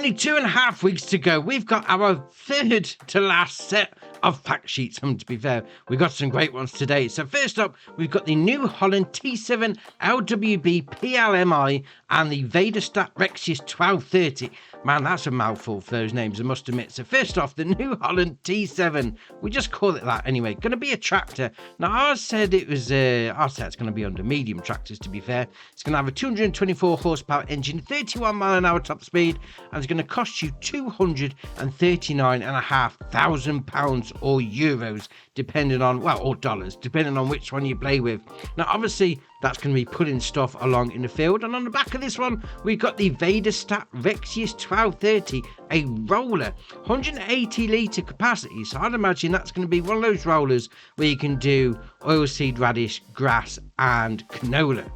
only 2.5 weeks to go. We've got our third to last set of fact sheets. And to be fair, we've got some great ones today. So first up, we've got the New Holland T7 LWB PLMI and the Vaderstat Rexius 1230. Man, that's a mouthful for those names, I must admit. So first off, the New Holland T7. We just call it that anyway. Going to be a tractor. Now, I said it's going to be under medium tractors, to be fair. It's going to have a 224 horsepower engine, 31 mile an hour top speed, and it's going to cost you £239,500 or euros, depending on, well, or dollars, depending on which one you play with. Now, obviously, that's going to be putting stuff along in the field. And on the back of this one, we've got the Vaderstat Rexius 1230, a roller, 180 litre capacity. So I'd imagine that's going to be one of those rollers where you can do oilseed radish, grass, and canola.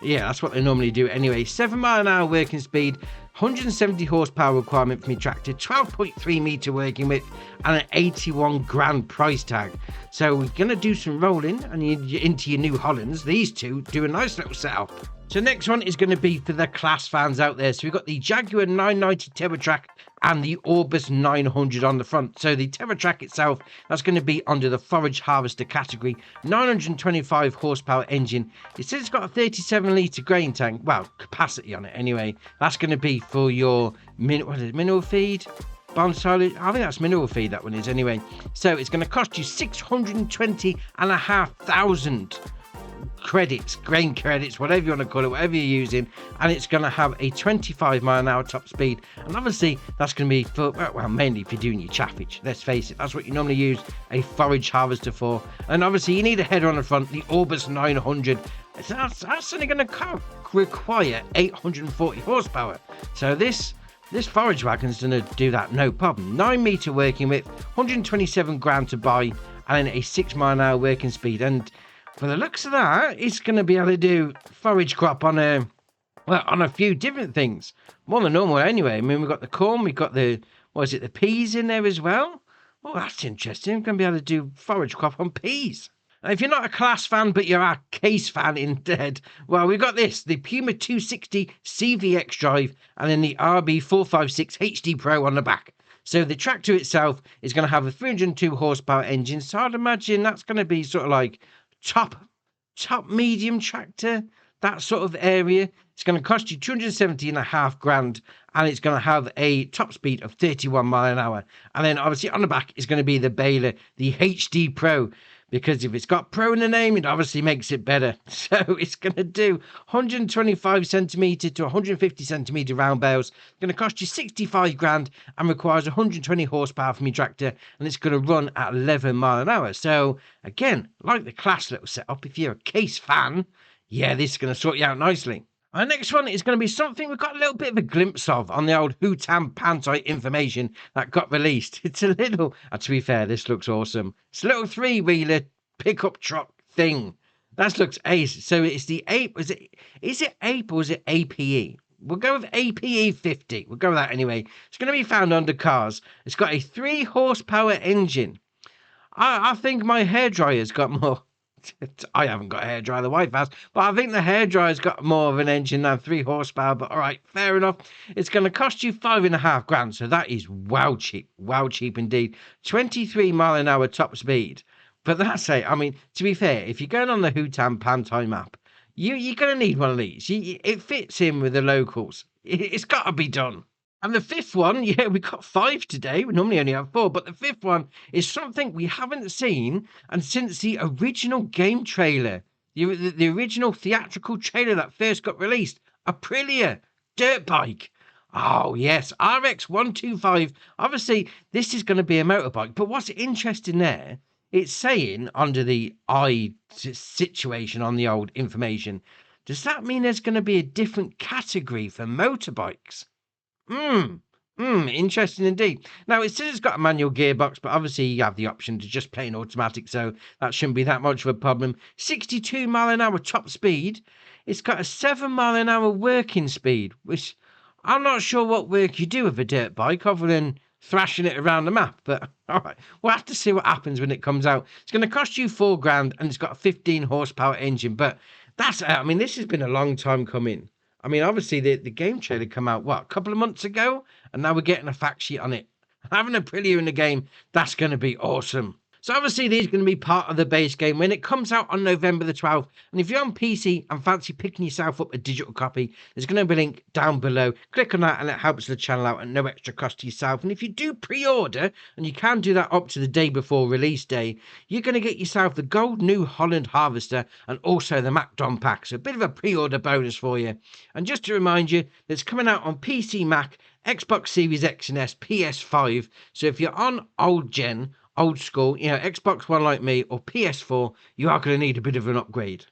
Yeah, that's what they normally do anyway. 7 mile an hour working speed, 170 horsepower requirement for my tractor, 12.3 metre working width, and an 81 grand price tag. So we're going to do some rolling and into your New Hollands. These two do a nice little setup. So next one is going to be for the class fans out there. So we've got the Jaguar 990 TerraTrack and the Orbis 900 on the front. So the TerraTrack itself, that's going to be under the Forage Harvester category, 925 horsepower engine. It says it's got a 37 litre grain tank, well, capacity on it anyway. That's going to be for your mineral feed? Barn silage, I think that's mineral feed, that one is anyway. So it's going to cost you 620,500 credits, grain credits, whatever you want to call it, whatever you're using, and it's going to have a 25 mile an hour top speed. And obviously that's going to be for, well, mainly if you're doing your chaffage, let's face it, that's what you normally use a forage harvester for. And obviously you need a header on the front, the Orbis 900. That's only going to require 840 horsepower. So this forage wagon's going to do that, no problem. 9 metre working width, 127 grand to buy, and then a 6 mile an hour working speed. And for the looks of that, it's going to be able to do forage crop on a few different things. More than normal anyway. I mean, we've got the corn, we've got the peas in there as well. Oh, that's interesting. We're going to be able to do forage crop on peas. Now, if you're not a class fan, but you're a case fan instead, well, we've got this, the Puma 260 CVX drive, and then the RB456 HD Pro on the back. So the tractor itself is going to have a 302 horsepower engine. So I'd imagine that's going to be sort of like top medium tractor, that sort of area. It's going to cost you 270,500 grand, and it's going to have a top speed of 31 mile an hour. And then obviously on the back is going to be the baler, the HD Pro, because if it's got Pro in the name, it obviously makes it better. So it's going to do 125 centimetre to 150 centimetre round bales. It's going to cost you 65 grand and requires 120 horsepower from your tractor, and it's going to run at 11 mile an hour. So again, like the class little setup, if you're a case fan, yeah, this is going to sort you out nicely. Our next one is going to be something we've got a little bit of a glimpse of on the old Hootam Pantai information that got released. It's a little, to be fair, this looks awesome. It's a little 3-wheeler pickup truck thing. That looks ace. So it's the Ape. Is it Ape or is it APE? We'll go with APE 50. We'll go with that anyway. It's going to be found under cars. It's got a 3 horsepower engine. I think my hairdryer's got more. I haven't got a hairdryer, the wife has, but I think the hairdryer's got more of an engine than 3 horsepower, but all right, fair enough. It's going to cost you 5.5 grand, so that is wow cheap indeed. 23 mile an hour top speed. But that's it. I mean, to be fair, if you're going on the Hootam Pantai map, you're going to need one of these. It fits in with the locals. It's got to be done. And the fifth one, yeah, we got 5 today. We normally only have 4, but the fifth one is something we haven't seen, and since the original game trailer, the original theatrical trailer that first got released, Aprilia dirt bike. Oh yes, RX125. Obviously, this is going to be a motorbike, but what's interesting there, it's saying under the I situation on the old information, does that mean there's going to be a different category for motorbikes? Interesting indeed. Now, it says it's got a manual gearbox, but obviously you have the option to just plain automatic, so that shouldn't be that much of a problem. 62 mile an hour top speed. It's got a 7 mile an hour working speed, which I'm not sure what work you do with a dirt bike other than thrashing it around the map, but all right, we'll have to see what happens when it comes out. It's going to cost you 4 grand, and it's got a 15 horsepower engine, but that's, I mean, this has been a long time coming. I mean, obviously the game trailer come out what, a couple of months ago, and now we're getting a fact sheet on it. Having a preview in the game, that's going to be awesome. So obviously these are going to be part of the base game when it comes out on November the 12th. And if you're on PC and fancy picking yourself up a digital copy, there's going to be a link down below. Click on that and it helps the channel out at no extra cost to yourself. And if you do pre-order, and you can do that up to the day before release day, you're going to get yourself the Gold New Holland Harvester and also the MacDon Pack. So a bit of a pre-order bonus for you. And just to remind you, it's coming out on PC, Mac, Xbox Series X and S, PS5. So if you're on old school, Xbox One like me, or PS4, you are going to need a bit of an upgrade.